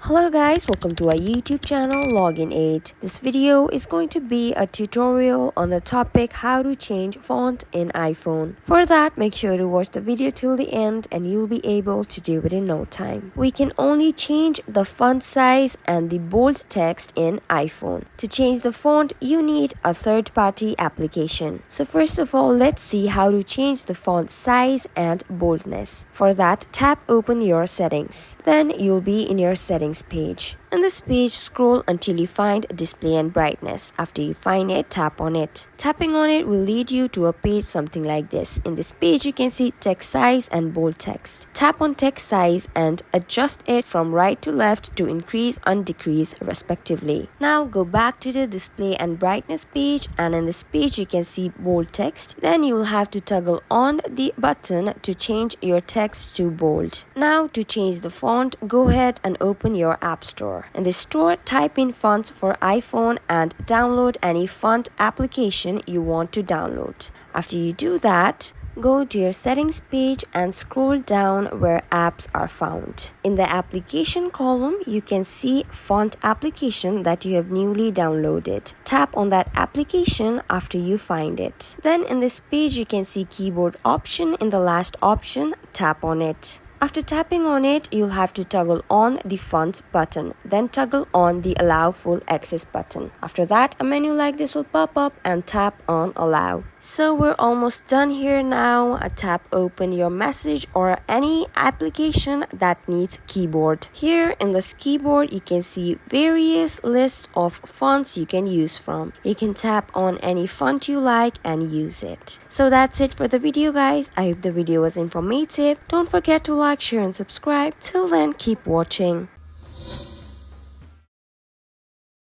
Hello guys, welcome to our YouTube channel Login 8. This video is going to be a tutorial on the topic how to change font in iPhone. For that, make sure to watch the video till the end and you'll be able to do it in no time. We can only change the font size and the bold text in iPhone. To change the font, you need a third-party application. So first of all, let's see how to change the font size and boldness. For that, tap open your settings. Then you'll be in your settings page. In this page, scroll until you find display and brightness. After you find it, tap on it. Tapping on it will lead you to a page something like this. In this page, you can see text size and bold text. Tap on text size and adjust it from right to left to increase and decrease respectively. Now go back to the display and brightness page, and in this page you can see bold text. Then you will have to toggle on the button to change your text to bold. Now to change the font, go ahead and open your App Store. In the store, type in fonts for iPhone and download any font application you want to download. After you do that, go to your settings page and scroll down where apps are found. In the application column, you can see font application that you have newly downloaded. Tap on that application after you find it. Then in this page, you can see keyboard option. In the last option, tap on it. After tapping on it, you'll have to toggle on the font button, then toggle on the allow full access button. After that, a menu like this will pop up and tap on allow. So we're almost done here now. Tap open your message or any application that needs keyboard. Here in this keyboard, you can see various lists of fonts you can use from. You can tap on any font you like and use it. So that's it for the video, guys. I hope the video was informative. Don't forget to like, share and subscribe. Till then, keep watching.